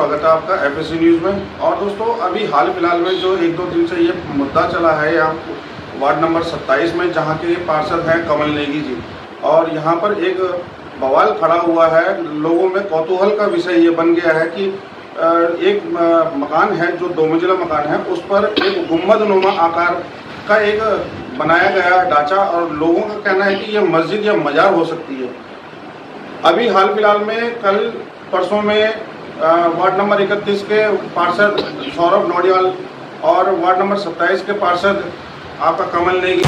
स्वागत है आपका एफएससी न्यूज़ में। और दोस्तों, अभी हाल फिलहाल में जो एक दो दिन से ये मुद्दा चला है यहाँ वार्ड नंबर 27 में, जहाँ के पार्षद हैं कमल नेगी जी, और यहाँ पर एक बवाल खड़ा हुआ है। लोगों में कौतूहल का विषय ये बन गया है कि एक मकान है जो 2 मंजिला मकान है, उस पर एक गुम्बदनुमा आकार का एक बनाया गया ढांचा, और लोगों का कहना है कि यह मस्जिद या मजार हो सकती है। अभी हाल फिलहाल में कल परसों में वार्ड नंबर 31 के पार्षद सौरभ नोडियाल और वार्ड नंबर 27 के पार्षद आपका कमल नेगी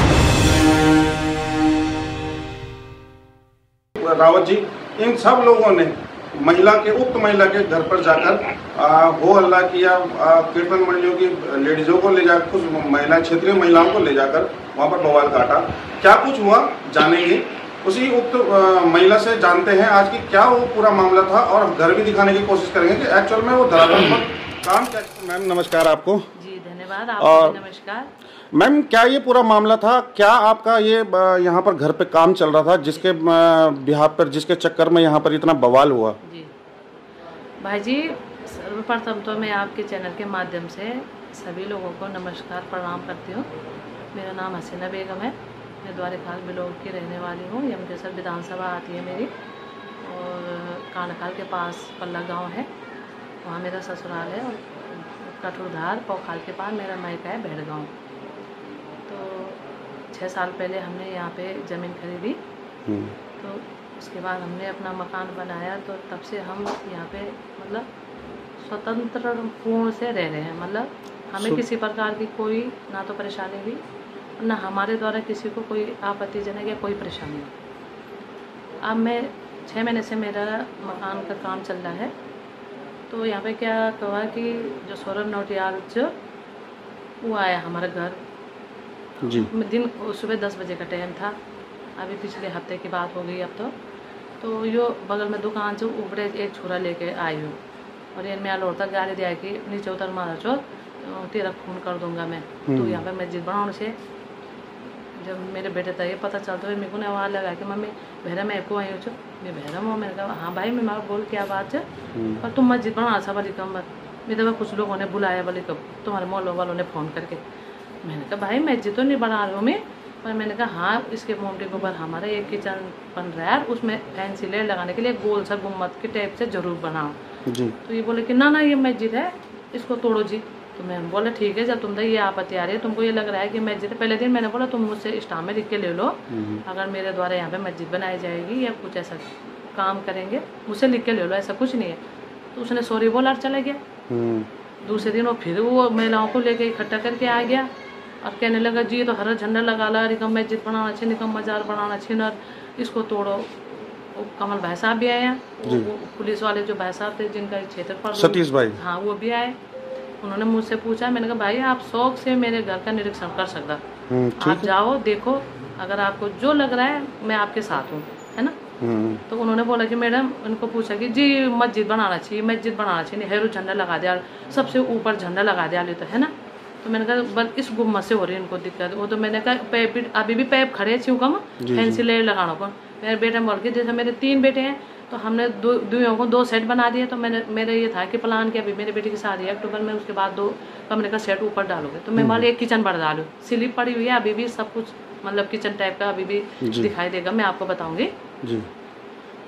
रावत जी, इन सब लोगों ने उक्त महिला के घर पर जाकर हो हल्ला किया। कीर्तन मंडलियों की लेडीजों को ले जाकर, कुछ क्षेत्रीय महिलाओं को ले जाकर वहां पर बवाल काटा। क्या कुछ हुआ जानेंगे, उसी उक्त महिला से जानते हैं आज की क्या वो पूरा मामला था, और घर भी दिखाने की कोशिश करेंगे कि एक्चुअल में वो धरातल पर काम क्या। मैम नमस्कार आपको। जी धन्यवाद, आपको नमस्कार। मैम, क्या ये पूरा मामला था? क्या आपका ये यहाँ पर घर पे काम चल रहा था जिसके बिहाफ पर, जिसके चक्कर में यहाँ पर इतना बवाल हुआ? जी भाई जी, सर्वप्रथम तो मैं आपके चैनल के माध्यम से सभी लोगों को नमस्कार प्रणाम करती हूँ। मेरा नाम हसीना बेगम है, मैं द्वारिकाल बिलोग की रहने वाली हूँ। यमकेसर विधानसभा आती है मेरी, और कानखाल के पास पल्ला गांव है, वहाँ मेरा ससुराल है। और कठुरधार पौखाल के पास मेरा मायका है भेड़गांव। तो 6 साल पहले हमने यहाँ पे ज़मीन खरीदी, तो उसके बाद हमने अपना मकान बनाया। तो तब से हम यहाँ पे मतलब स्वतंत्र पूर्ण से रह रहे हैं। मतलब हमें किसी प्रकार की कोई ना तो परेशानी हुई, ना हमारे द्वारा किसी को कोई आपत्तिजनक या कोई परेशानी हो। अब मैं 6 महीने से मेरा मकान का काम चल रहा है। तो यहाँ पे क्या हुआ कि जो सौरभ नोटियाल जो वो आया हमारे घर जी। दिन सुबह 10 बजे का टाइम था, अभी पिछले हफ्ते की बात हो गई। अब तो यो बगल में दुकान से ऊपरे एक छोरा लेके आई हूँ, और ये मैं लौटता गाड़ी दिया कि नीचे उतर मारा चो, तेरा खून कर दूंगा मैं, तो यहाँ पे मस्जिद बनाने से। जब मेरे बेटे था ये पता चलता है, मेरे को आवाज़ लगा कि मम्मी भैरा मैं को आई हूँ, मैं भैरा हूँ। मैंने कहा हाँ भाई, मैं माँ बोल क्या बात है, और तुम मस्जिद बना सा बोली कम मेरे तो कुछ लोगों ने बुलाया, बोले कब तुम्हारे मोहल्लों वालों ने फ़ोन करके। मैंने कहा भाई मस्जिद तो नहीं बना रही हूँ मैं, पर मैंने कहा हाँ, इसके मोमटे के ऊपर हमारा एक किचन बन रहा है, उसमें फैंसी लेयर लगाने के लिए गोल सा गुम्मद के टाइप से ज़रूर बनाओ जी। तो ये बोले कि ना ये मस्जिद है, इसको तोड़ो जी। तो मैं बोला ठीक है, जब तुम तो ये आपत्ति आ रही है, तुमको ये लग रहा है कि मस्जिद, पहले दिन मैंने बोला तुम मुझसे स्टाम्प में लिख के ले लो, अगर मेरे द्वारा यहाँ पे मस्जिद बनाई जाएगी या कुछ ऐसा काम करेंगे मुझसे लिख के ले लो, ऐसा कुछ नहीं है। तो उसने सॉरी बोला और चला गया। दूसरे दिन वो फिर वो महिलाओं को लेके इकट्ठा करके आ गया और कहने लगा जी तो हरा झंडा लगा ला, निकम मस्जिद बनाना चाहिए, निकम मजार बनाना चाहिए, और इसको तोड़ो। वो कमल भाई साहब भी आए हैं, वो पुलिस वाले जो भाई साहब थे जिनका क्षेत्र पर सतीश भाई, हाँ वो भी आए। उन्होंने मुझसे पूछा, मैंने कहा भाई आप शौक से मेरे घर का निरीक्षण कर सकता, आप जाओ देखो, अगर आपको जो लग रहा है मैं आपके साथ हूँ, है ना। तो उन्होंने बोला कि मैडम, उनको पूछा कि जी मस्जिद बनाना चाहिए, मस्जिद बनाना चाहिए, हेरू झंडा लगा दिया, सबसे ऊपर झंडा लगा दिया तो है ना। तो मैंने कहा बल इस गुम्मत से हो रही है इनको दिक्कत। वो तो मैंने कहा पैप अभी भी पैप खड़े छू कम फैंसी लेयर लगाना को। मेरे बेटे बोल के जैसे मेरे 3 बेटे हैं, तो हमने दुइयों को 2 सेट बना दिए। तो मेरा ये था कि प्लान कि अभी मेरे बेटे की शादी है अक्टूबर में, उसके बाद 2 कमरे का सेट ऊपर डालोगे। तो मैं मान एक किचन बढ़ डालू, स्लिप पड़ी हुई है अभी भी, सब कुछ मतलब किचन टाइप का अभी भी दिखाई देगा, मैं आपको बताऊंगी।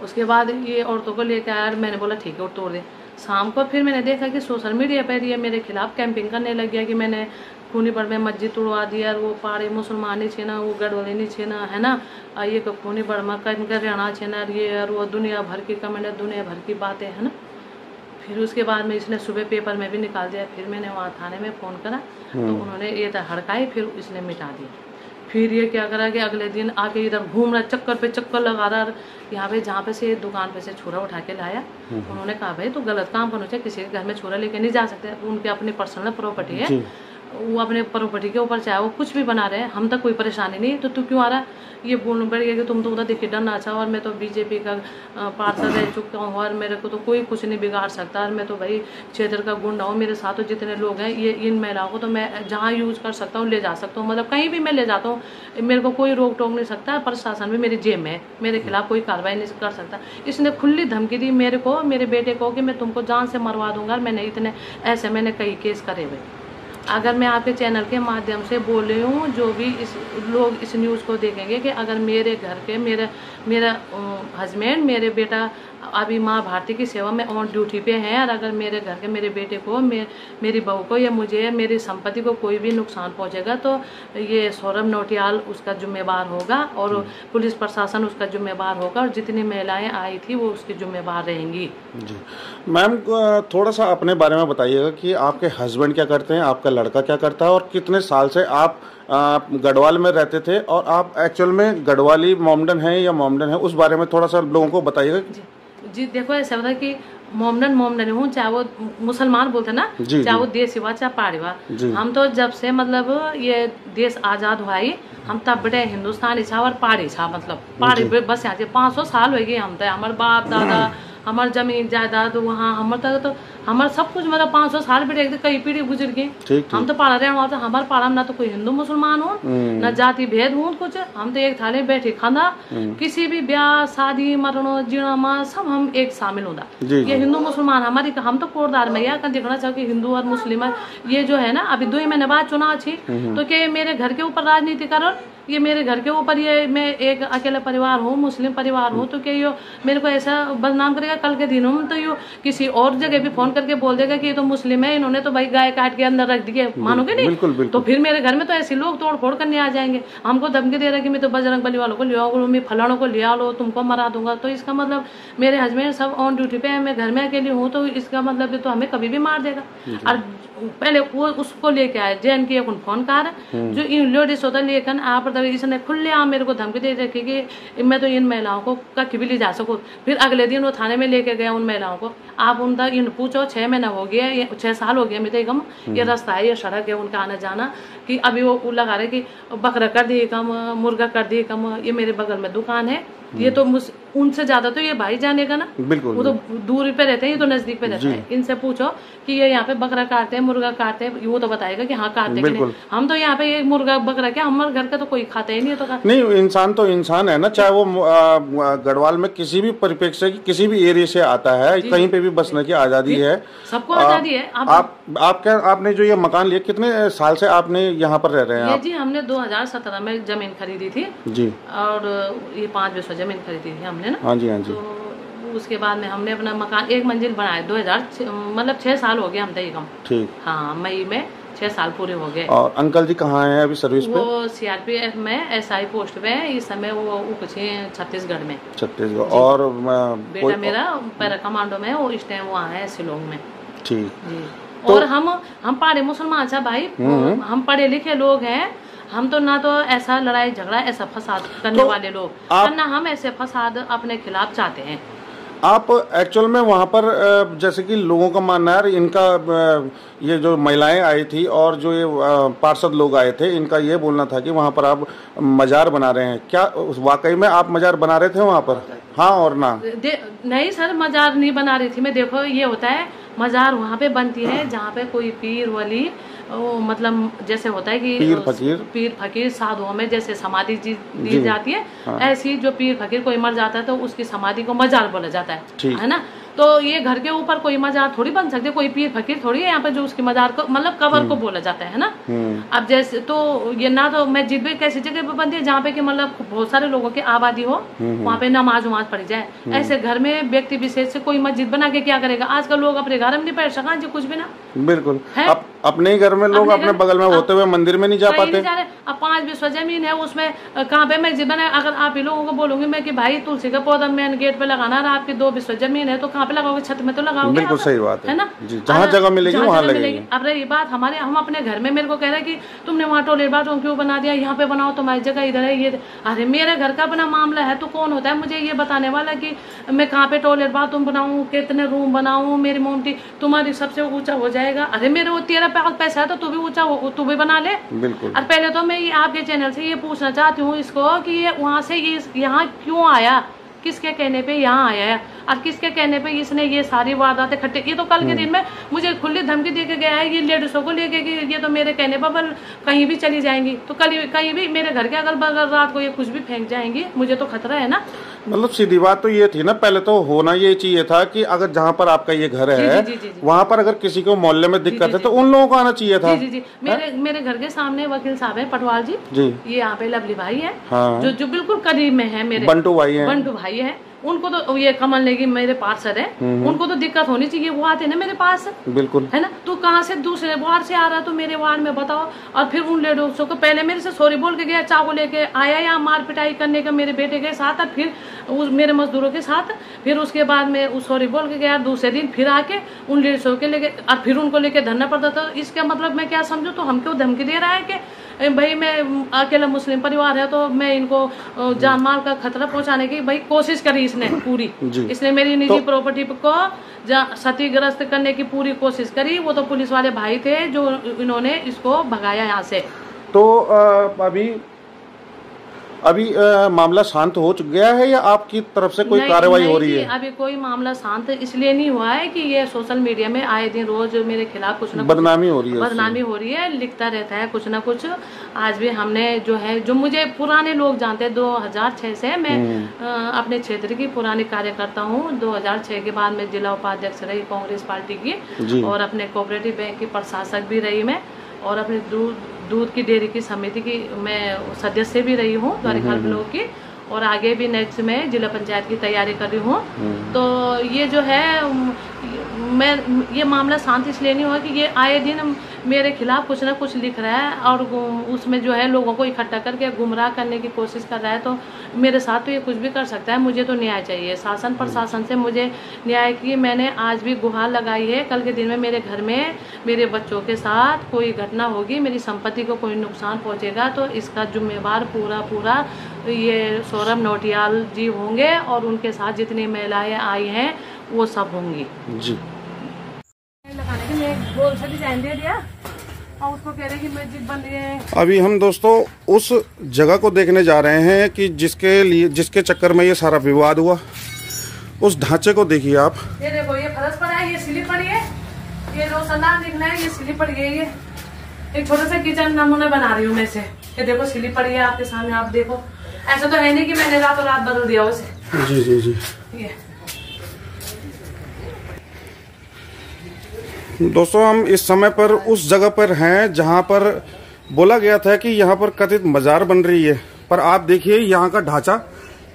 उसके बाद ये औरतों को लेकर आया, मैंने बोला ठीक है और तोड़ दे। शाम को फिर मैंने देखा कि सोशल मीडिया पर ये मेरे खिलाफ कैंपिंग करने लग गया कि मैंने खूनीबड़ में मस्जिद तोड़वा दिया, वो पाड़े मुसलमानी छे ना, वो गढ़वली छे ना, है ना, ये खूनीबड़ में कम कर रहना छे ना, ये और वो दुनिया भर की कमेंट, दुनिया भर की बातें, है ना। फिर उसके बाद में इसने सुबह पेपर में भी निकाल दिया। फिर मैंने वहाँ थाने में फ़ोन करा, तो उन्होंने ये हड़काई, फिर इसने मिटा दिया। फिर ये क्या करा कि अगले दिन आके इधर घूम रहा, चक्कर पे चक्कर लगा रहा, यहाँ पे जहाँ पे से दुकान पे से छोरा उठा के लाया। उन्होंने कहा भाई तो गलत काम करना चाहिए, किसी के घर में छोरा लेके नहीं जा सकते, उनके अपनी पर्सनल प्रॉपर्टी है, वो अपने प्रॉपर्टी के ऊपर चाहे वो कुछ भी बना रहे हैं, हम तक कोई परेशानी नहीं, तो तू क्यों आ रहा है? ये बोल बढ़ गया कि तुम तो उधर देखिए डरना अच्छा, और मैं तो बीजेपी का पार्षद रह चुका हूँ और मेरे को तो कोई कुछ नहीं बिगाड़ सकता, और मैं तो भाई क्षेत्र का गुंडा हूँ, मेरे साथ तो जितने लोग हैं ये इन महिलाओं को तो मैं जहाँ यूज कर सकता हूँ ले जा सकता हूँ, मतलब कहीं भी मैं ले जाता हूँ, मेरे को कोई रोक टोक नहीं सकता, प्रशासन भी मेरी जेब में है, मेरे खिलाफ कोई कार्रवाई नहीं कर सकता। इसने खुली धमकी दी मेरे को, मेरे बेटे को, कि मैं तुमको जान से मरवा दूंगा, मैंने इतने ऐसे मैंने कई केस करे हुए। अगर मैं आपके चैनल के माध्यम से बोल रही हूँ, जो भी लोग इस न्यूज़ को देखेंगे कि अगर मेरे घर के मेरा हस्बैंड, मेरे बेटा अभी माँ भारती की सेवा में ऑन ड्यूटी पे हैं, और अगर मेरे घर के मेरे बेटे को, मेरी बहू को या मुझे, मेरी संपत्ति को कोई भी नुकसान पहुँचेगा तो ये सौरभ नौटियाल उसका जिम्मेवार होगा, और पुलिस प्रशासन उसका जिम्मेवार होगा, और जितनी महिलाएं आई थी वो उसकी जिम्मेवार रहेंगी। जी मैम, थोड़ा सा अपने बारे में बताइएगा कि आपके हस्बैंड क्या करते हैं, आपका लड़का क्या करता है, और कितने साल से आप गढ़वाल में रहते थे, और आप एक्चुअल में गढ़वाली मोमडन हैं या मोमडन है, उस बारे में थोड़ा सा लोगों को बताइएगा। जी देखो, ऐसा होता है कि मोमडन हूँ, चाहे वो मुसलमान बोलते ना, चाहे वो देसी हुआ चाहे पहाड़ी हुआ, हम तो जब से मतलब ये देश आजाद हुआ ही, हम तब बड़े हिंदुस्तानी छा और पहाड़ी छा, मतलब पहाड़ी बस यहाँ 500 साल हो गए हम तो, हमारे बाप दादा, हमार जमीन जायदाद वहाँ हमारे तो हमारे सब कुछ मतलब 500 साल भी देखते, कई पीढ़ी गुजर गई। हम तो पढ़ा रहे हैं, हमारे पाड़ा में ना तो कोई हिंदू मुसलमान हो, न जाति भेद हो कुछ, हम तो एक थाले बैठे खाना, किसी भी ब्याह शादी मरणों जीणा सब हम एक शामिल होता। ये हिंदू मुसलमान हमारी, हम तो कोटदार में या देखना चाहो कि हिंदू और मुस्लिम ये जो है ना, अभी 2 महीने बाद चुनाव थी, तो क्या मेरे घर के ऊपर राजनीति करो, ये मेरे घर के ऊपर, ये मैं एक अकेला परिवार हूँ, मुस्लिम परिवार हूँ, तो क्या ये मेरे को ऐसा बदनाम करेगा? कल के दिन में तो ये किसी और जगह भी फोन करके बोल देगा कि ये तो मुस्लिम है, इन्होंने तो भाई गाय काट के अंदर रख दी, मानोगे नहीं? बिल्कुल, बिल्कुल। तो फिर मेरे घर में तो ऐसे लोग तोड़ फोड़ करने आ जाएंगे, हमको धमकी दे रहा है कि मैं तो बजरंग बली वालों को ले आओ, मैं फलानों को ले आओ, तुमको मरा दूंगा। तो इसका मतलब मेरे हस्बैंड सब ऑन ड्यूटी पे है, मैं घर में अकेली हूँ, तो इसका मतलब तो हमें कभी भी मार देगा। और पहले वो उसको लेके आए जैन की फोन कर, जो इन लेडीज होता लेकिन आप इसने खुले आम मेरे को धमकी दे रखी कि मैं तो इन महिलाओं को कहीं भी ले जा सकूँ। फिर अगले दिन वो थाने में लेके गया उन महिलाओं को, आप उनका इन पूछो 6 महीना हो गया, 6 साल हो गया मेरे कम, ये रास्ता है, ये सड़क है उनका आना जाना, कि अभी वो लगा रहे कि बकरा कर दिए कम, मुर्गा कर दिए कम, ये मेरे बगल में दुकान है, ये तो उनसे ज्यादा तो ये भाई जानेगा ना, बिल्कुल, वो तो दूर पे रहते हैं, ये तो नजदीक पे रहते हैं। इनसे पूछो कि ये यहाँ पे बकरा काटते हैं, मुर्गा काटते हैं, वो तो बताएगा कि हाँ काटते हैं। हम तो यहाँ पे ये मुर्गा बकरा क्या, हमारे घर का तो कोई खाता ही नहीं, तो नहीं, इंसान तो इंसान है ना, चाहे वो गढ़वाल में किसी भी परिप्रेक्ष्य से किसी भी एरिया से आता है, कहीं पे भी बसने की आजादी है, सबको आजादी है। आपने जो ये मकान लिया, कितने साल से आपने यहाँ पर रह रहे हैं? जी हमने 2017 में जमीन खरीदी थी जी, और ये 5 बीघा जमीन खरीदी थी हमने ना। हाँ जी, हाँ जी। तो उसके बाद में हमने अपना मकान 1 मंजिल बनाया, 2000 मतलब 6 साल हो गए हम तक कम। ठीक, हाँ, मई में 6 साल पूरे हो गए। और अंकल जी कहाँ हैं अभी सर्विस पे? वो CRPF में SI पोस्ट पे है इस समय, वो छत्तीसगढ़ में। छत्तीसगढ़। और बेटा मेरा पैरा कमांडो में, वो इस टाइम वहाँ है शिलोंग में। ठीक जी। तो और हम पहाड़ी मुसलमान था भाई, हम पढ़े लिखे लोग हैं, हम तो ना तो ऐसा लड़ाई झगड़ा ऐसा फसाद करने वाले लोग, ना हम ऐसे फसाद अपने खिलाफ चाहते हैं। आप एक्चुअल में वहाँ पर जैसे कि लोगों का मानना है, इनका ये जो महिलाएं आई थी और जो ये पार्षद लोग आए थे, इनका ये बोलना था कि वहाँ पर आप मजार बना रहे हैं, क्या वाकई में आप मजार बना रहे थे वहाँ पर? हाँ और ना? नहीं सर, मजार नहीं बना रही थी मैं। देखो ये होता है, मजार वहाँ पे बनती है जहाँ पे कोई पीर वली, मतलब जैसे होता है कि पीर फकीर साधुओं में जैसे समाधि दी जाती है, हाँ। ऐसी जो पीर फकीर कोई मर जाता है तो उसकी समाधि को मजार बोला जाता है ना। तो ये घर के ऊपर कोई मजार थोड़ी बन सकती है, कोई पीर फकीर थोड़ी है यहाँ पे जो उसकी मजार को मतलब कबर को बोला जाता है ना। अब जैसे तो ये ना तो मस्जिद भी कैसी जगह पे बनती है जहाँ पे कि मतलब बहुत सारे लोगों की आबादी हो, वहाँ पे नमाज वमाज पढ़ी जाए। ऐसे घर में व्यक्ति विशेष से कोई मस्जिद बना के क्या करेगा? आजकल लोग अपने घर में नहीं बैठ सका जी कुछ भी ना। बिल्कुल, अपने घर में लोग अपने बगल में होते हुए मंदिर में नहीं जा पाते। अब 5 बीघा जमीन है, उसमें कहाँ पे मस्जिद बनाए? अगर आप ही लोगों को बोलूंगी मैं कि भाई तुलसी का पौधा मेन गेट पे लगाना है, आपकी 2 बीघा जमीन है तो कहाँ पे लगाओगे? छत में तो लगाओगे। बिल्कुल सही बात है ना, जहाँ जगह मिलेगी वहाँ लगेगी। अब रही बात हमारे, हम अपने घर में मेरे को कह रहे हैं कि तुमने वहाँ टॉयलेट बाथरूम क्यों बना दिया, यहाँ पे बनाओ, तुम्हारी जगह इधर है। ये अरे मेरे घर का अपना मामला है, तो कौन होता है मुझे ये बताने वाला कि मैं कहाँ पे टॉयलेट बाथरूम बनाऊँ, कितने रूम बनाऊँ, मेरी मोमटी तुम्हारी सबसे ऊंचा हो जाए जाएगा, अरे मेरे वो तेरा पैसा है तो तू भी ऊंचा तू भी बना ले। बिल्कुल। और पहले तो मैं ये आपके चैनल से ये पूछना चाहती हूँ इसको कि ये वहाँ से ये यहाँ क्यों आया, किसके कहने पे यहाँ आया है और किसके कहने पे इसने ये सारी वारदातें खट्टे। ये तो कल के दिन में मुझे खुली धमकी दे के गया है ये लेडीजों को लेके कि ये तो मेरे कहने पर कहीं भी चली जाएंगी, तो कहीं भी मेरे घर के अगल बगल रात को ये कुछ भी फेंक जाएंगी, मुझे तो खतरा है ना। मतलब सीधी बात तो ये थी ना, पहले तो होना ये चाहिए था कि अगर जहाँ पर आपका ये घर है वहाँ पर अगर किसी को मोहल्ले में दिक्कत है तो उन लोगों को आना चाहिए था। जी मेरे घर के सामने वकील साहब है पटवाल जी, ये यहाँ पे लवली भाई है, जो बिल्कुल करीब में है, मेरे बंटू भाई है, उनको तो ये कमल नेगी मेरे पार्षद है, उनको तो दिक्कत होनी चाहिए, वो आते ना मेरे पास, बिल्कुल है ना। तू कहाँ से दूसरे वार्ड से आ रहा तो मेरे वार्ड में बताओ। और फिर उन लेडीजों को पहले मेरे से सॉरी बोल के गया, चाकू लेके आया यहाँ मार पिटाई करने का मेरे बेटे के साथ और फिर मेरे मजदूरों के साथ, फिर उसके बाद में सॉरी बोल के गया, दूसरे दिन फिर आके उन लेडीजों के लेके और फिर उनको लेके धरना पड़ता था। इसका मतलब मैं क्या समझू, तो हमको धमकी दे रहा है कि भाई मैं अकेला मुस्लिम परिवार है तो मैं इनको जान माल का खतरा पहुंचाने की भाई कोशिश करी इसने पूरी, इसने मेरी निजी प्रॉपर्टी को क्षतिग्रस्त करने की पूरी कोशिश करी। वो तो पुलिस वाले भाई थे जो इन्होंने इसको भगाया यहाँ से। तो अभी मामला शांत हो गया है या आपकी तरफ से कोई कार्रवाई हो रही है? अभी कोई मामला शांत इसलिए नहीं हुआ है कि ये सोशल मीडिया में आए दिन रोज मेरे खिलाफ कुछ ना बदनामी हो रही है, लिखता रहता है कुछ ना कुछ। आज भी हमने जो है, जो मुझे पुराने लोग जानते हैं 2006 से मैं अपने क्षेत्र की पुरानी कार्यकर्ता हूँ। 2006 के बाद मैं जिला उपाध्यक्ष रही कांग्रेस पार्टी की और अपने कोऑपरेटिव बैंक की प्रशासक भी रही मैं, और अपने दूध की डेयरी की समिति की मैं सदस्य भी रही हूँ द्वारिखाल ब्लॉक की, और आगे भी नेक्स्ट में जिला पंचायत की तैयारी कर रही हूँ। तो ये जो है ये मामला शांत इसलिए नहीं हुआ कि ये आए दिन मेरे खिलाफ कुछ ना कुछ लिख रहा है और उसमें जो है लोगों को इकट्ठा करके गुमराह करने की कोशिश कर रहा है। तो मेरे साथ तो ये कुछ भी कर सकता है, मुझे तो न्याय चाहिए, शासन प्रशासन से मुझे न्याय की मैंने आज भी गुहार लगाई है। कल के दिन में मेरे घर में मेरे बच्चों के साथ कोई घटना होगी, मेरी संपत्ति को कोई नुकसान पहुँचेगा तो इसका जिम्मेवार पूरा ये सौरभ नौटियाल जी होंगे और उनके साथ जितनी महिलाएं आई हैं वो सब होंगी जी। लगाने के लिए गोल सा डिजाइन दे दिया और उसको कह रहे कि मस्जिद बन रही है। अभी हम दोस्तों उस जगह को देखने जा रहे हैं कि जिसके चक्कर में ये सारा विवाद हुआ। उस ढांचे को देखिए आप, ये देखो ये फर्श पड़ा है, ये सीढ़ी पड़ी है, ये रोशनदान दिखना है, ये सीढ़ी पड़ी है। ये एक छोटा सा किचन नमूना बना रही हूँ मैं से, ये देखो सीढ़ी पड़ी है आपके सामने, आप देखो। ऐसा तो है नहीं कि मैंने रातों रात बदल दिया उसे। जी जी जी। ये दोस्तों हम इस समय पर उस जगह पर हैं जहां पर बोला गया था कि यहां पर कथित मजार बन रही है, पर आप देखिए यहां का ढांचा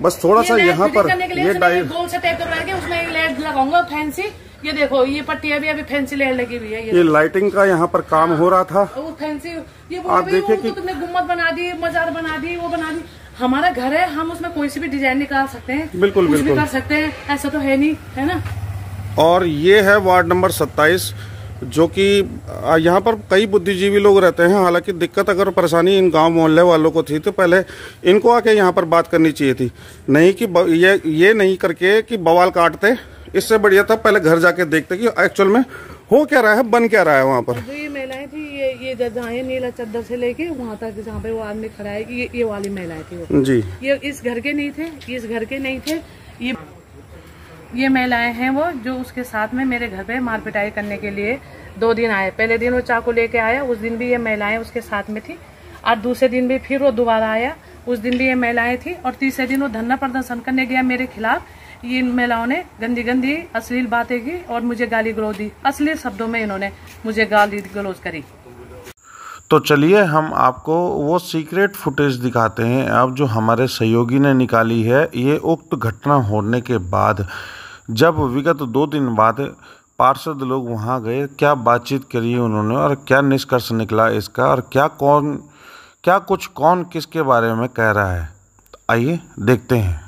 बस थोड़ा सा यहां पर ये गोल से टेप करवा के उसमें लाइट लगाऊंगा फैंसी। ये देखो ये पट्टी अभी फैंसी लाइट लगी हुई है, ये लाइटिंग का यहाँ पर काम हो रहा था। वो फैंसी ये आप देखिए कि तुमने गुम्मत बना दी, मजार बना दी, वो बना दी। हमारा घर है, हम उसमें कोई सी भी डिजाइन निकाल सकते हैं, बिल्कुल कुछ भी कर सकते हैं, ऐसा तो है नहीं, है ना। और ये है वार्ड नंबर 27 जो कि यहाँ पर कई बुद्धिजीवी लोग रहते हैं। हालांकि दिक्कत अगर परेशानी इन गांव मोहल्ले वालों को थी तो पहले इनको आके यहाँ पर बात करनी चाहिए थी, नहीं कि ये नहीं करके कि बवाल काटते। इससे बढ़िया था पहले घर जाके देखते कि एक्चुअल में हो क्या रहा है, बन क्या रहा है वहाँ पर। ये महिलाएं थी, ये जहाँ नीला चद्दर से लेके वहाँ तक जहाँ पे वो आदमी खड़ा है, ये वाली महिलाएं थी वो जी। ये इस घर के नहीं थे, इस घर के नहीं थे, ये महिलाएं हैं वो जो उसके साथ में मेरे घर पे मार पिटाई करने के लिए 2 दिन आए। पहले दिन वो चाकू लेके आया, उस दिन भी ये महिलाएं उसके साथ में थी, और दूसरे दिन भी फिर वो दोबारा आया, उस दिन भी ये महिलाएं थी, और तीसरे दिन वो धरना प्रदर्शन करने गया मेरे खिलाफ। ये इन महिलाओं ने गंदी गंदी अश्लील बातें की और मुझे गाली गलौज दी, अश्लील शब्दों में इन्होंने मुझे गाली गलौज करी। तो चलिए हम आपको वो सीक्रेट फुटेज दिखाते हैं अब जो हमारे सहयोगी ने निकाली है। ये उक्त घटना होने के बाद जब विगत 2 दिन बाद पार्षद लोग वहां गए, क्या बातचीत करी उन्होंने और क्या निष्कर्ष निकला इसका, और कौन किसके बारे में कह रहा है, आइए देखते हैं।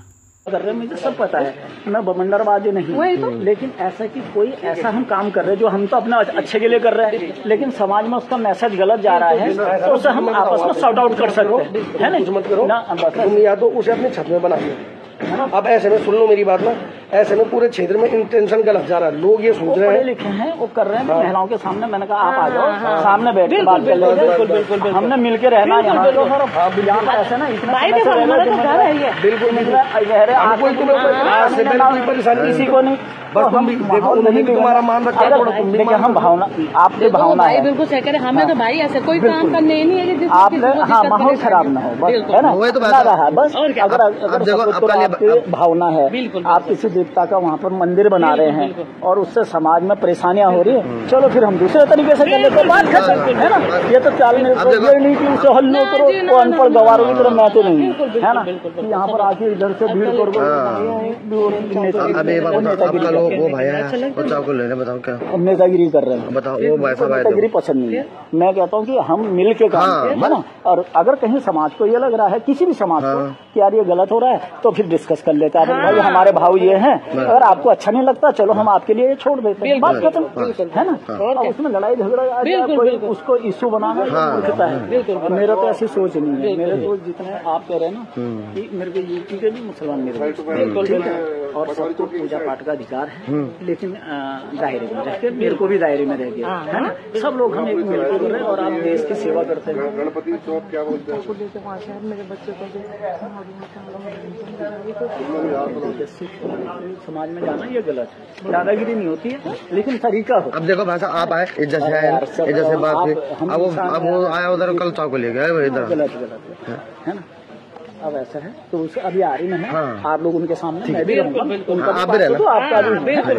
कर रहे मुझे सब पता है, मैं बमंडरबाजी नहीं तो। लेकिन ऐसा कि कोई ऐसा हम काम कर रहे हैं जो हम तो अपने अच्छे के लिए कर रहे हैं, लेकिन समाज में उसका मैसेज गलत जा रहा है, तो उसे हम आपस में सॉर्ट आउट कर सकते हैं, है ना। मत करो ना, तुम या तो उसे अपनी छत में बना दो, अब ऐसे में सुन लो मेरी बात ना, ऐसे में पूरे क्षेत्र में इंटेंशन गलत जा रहा है। लोग ये सोच रहे हैं, लिखे हैं वो कर रहे हैं महिलाओं के सामने। मैंने कहा आप आ जाओ सामने बैठ के बात कर लो। बिल्कुल हमने मिलकर रहना यहाँ पर ऐसे ना इतना बिल्कुल परेशानी किसी को नहीं, बस तुम भी देखो उन्होंने भी तुम्हारा मान रखा है। देखिए हम भावना, आपकी भावना है बिल्कुल सही कह रहे, हमें तो भाई ऐसे कोई काम करने ही नहीं है आपने। हाँ माहौल खराब ना हो बस, है ना, वो तो रहा बस। अगर भावना है, आप किसी देवता का वहाँ पर मंदिर बना रहे हैं और उससे समाज में परेशानियां हो रही है, चलो फिर हम दूसरे तरीके से कर लेते, बात कर सकते है ना। ये तो चाल नहीं कि उसे हल नहीं करो, वो अनपढ़ गवारों की तरह मैं तो नहीं है ना कि यहाँ पर आके इधर से भीड़ कर वो भैया बच्चा को लेने बताओ क्या नेतागिरी कर रहे हैं। बताओ वो वैसा नेतागिरी पसंद नहीं है। मैं कहता हूँ कि हम मिल के काम करें, है ना। और अगर कहीं समाज को ये लग रहा है, किसी भी समाज को कि यार ये गलत हो रहा है, तो फिर डिस्कस कर लेता है। भाई हमारे भाव ये हैं, अगर आपको अच्छा नहीं लगता चलो हम आपके लिए ये छोड़ देते हैं, बात खत्म, है ना। और उसमें लड़ाई झगड़ा कोई उसको इश्यू बनाना होता है। मेरा तो ऐसी सोच नहीं है। मेरे तो जितने आप कह रहे हैं ना कि मेरे को यूपी के भी मुसलमान मेरे और सबको पूजा पाठ का अधिकार है, लेकिन दायरे में रहकर मेरे को भी दायरे में रह गया, है ना। सब लोग हम एक मिलकर कर रहे हैं और आप देश की सेवा करते हैं। गणपति तो क्या बोलते हैं, मेरे बच्चे को समाज में जाना ये गलत है, दादागिरी नहीं होती है, लेकिन तरीका हो। अब देखो भाषा आप आए इज्जत से आए, इज्जत से बात हुई, अब वो आया उधर कल चाकू ले गया इधर, गलत है ना। अब ऐसा है तो उसे अभी आ रही है। आप लोग उनके सामने, मैं भी रहूंगा, उनका आप भी रहना, तो आपका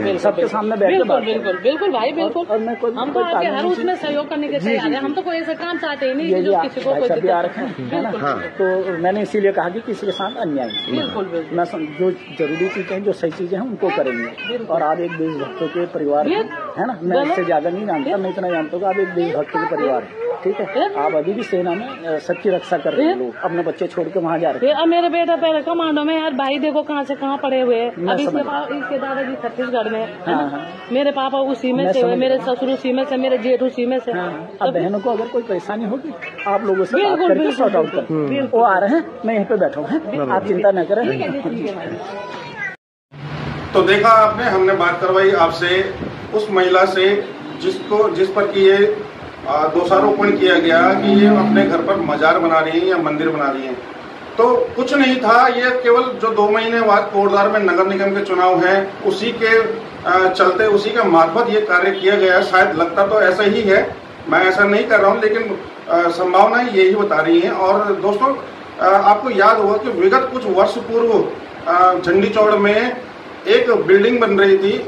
भी सबके सामने बैठ के बिल्कुल भाई बिल्कुल। और मैं हम तो आपके हर उसमें सहयोग करने के तैयार है। हम तो कोई ऐसा काम चाहते ही नहीं जो किसी को कोई आ रखे हैं। तो मैंने इसीलिए कहा कि किसी के साथ अन्याय, बिल्कुल मैं जो जरूरी चीजें हैं, जो सही चीजें हैं उनको करेंगे। और आप एक देशभक्तों के परिवार है ना, मैं इससे ज्यादा नहीं जानता, मैं इतना जानता हूँ कि आप एक देशभक्तों के परिवार है, ठीक है। आप अभी भी सेना में सबकी रक्षा कर रहे हैं, लोग अपने बच्चे छोड़ के वहाँ जा रहे हैं। अब मेरे बेटा पहले कमांडो में, यार भाई देखो कहाँ से कहाँ पड़े हुए हैं। अभी इसके दादाजी छत्तीसगढ़ में, मेरे पापा उसी में से हुए, मेरे ससुर उसी में से, मेरे जेठ उसी में से। अब बहनों को अगर कोई परेशानी होगी आप लोगों से बात करके सॉर्ट आउट कर, वो आ रहे हैं, मैं यहीं पे बैठा हूँ, आप चिंता न करें। तो देखा आपने, हमने बात करवाई आपसे उस महिला से जिस पर कि ये दोषारोपण किया गया कि ये अपने घर पर मजार बना रही है या मंदिर बना रही है। तो कुछ नहीं था, ये केवल जो 2 महीने बाद कोटद्वार में नगर निगम के चुनाव हैं, उसी के चलते, उसी के मार्फत ये कार्य किया गया। शायद लगता तो ऐसा ही है, मैं ऐसा नहीं कर रहा हूँ, लेकिन संभावनाएं यही बता रही हैं। और दोस्तों आपको याद होगा कि विगत कुछ वर्ष पूर्व झंडी चौड़ में एक बिल्डिंग बन रही थी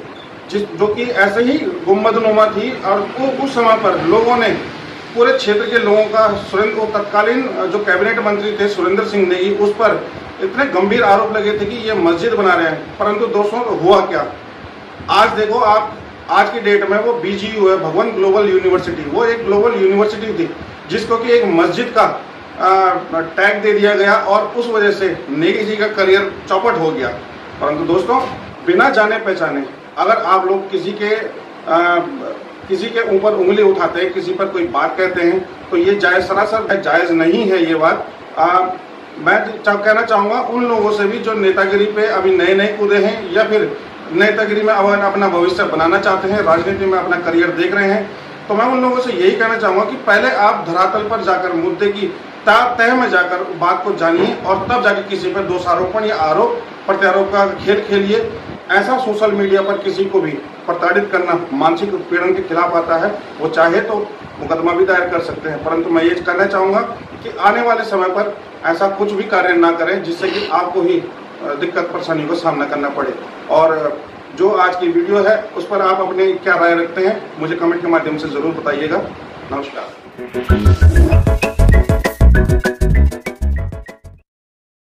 जो कि ऐसे ही गुम्बदनुमा थी, और उस समय पर लोगों ने, पूरे क्षेत्र के लोगों का, तत्कालीन जो कैबिनेट मंत्री थे सुरेंद्र सिंह नेगी, उस पर इतने गंभीर आरोप लगे थे कि ये मस्जिद बना रहे हैं। परंतु दोस्तों हुआ क्या, आज देखो आप, आज की डेट में वो BGU है, भगवान ग्लोबल यूनिवर्सिटी, वो एक ग्लोबल यूनिवर्सिटी थी जिसको कि एक मस्जिद का टैग दे दिया गया, और उस वजह से नेगी जी का करियर चौपट हो गया। परंतु दोस्तों बिना जाने पहचाने अगर आप लोग किसी के ऊपर उंगली उठाते हैं, किसी पर कोई बात कहते हैं, तो ये सरासर जायज नहीं है ये बात। मैं कहना चाहूँगा उन लोगों से भी जो नेतागिरी पे अभी नए कूदे हैं, या फिर नेतागिरी में अपना भविष्य बनाना चाहते हैं, राजनीति में अपना करियर देख रहे हैं, तो मैं उन लोगों से यही कहना चाहूँगा कि पहले आप धरातल पर जाकर, मुद्दे की तह में जाकर बात को जानिए, और तब जाकर किसी पर दोषारोपण या आरोप प्रत्यारोप का खेल खेलिए। ऐसा सोशल मीडिया पर किसी को भी प्रताड़ित करना मानसिक उत्पीड़न के खिलाफ आता है। वो चाहे तो मुकदमा भी दायर कर सकते हैं, परंतु मैं ये कहना चाहूँगा कि आने वाले समय पर ऐसा कुछ भी कार्य ना करें जिससे कि आपको ही दिक्कत परेशानी का सामना करना पड़े। और जो आज की वीडियो है उस पर आप अपने क्या राय रखते हैं, मुझे कमेंट के माध्यम से ज़रूर बताइएगा। नमस्कार।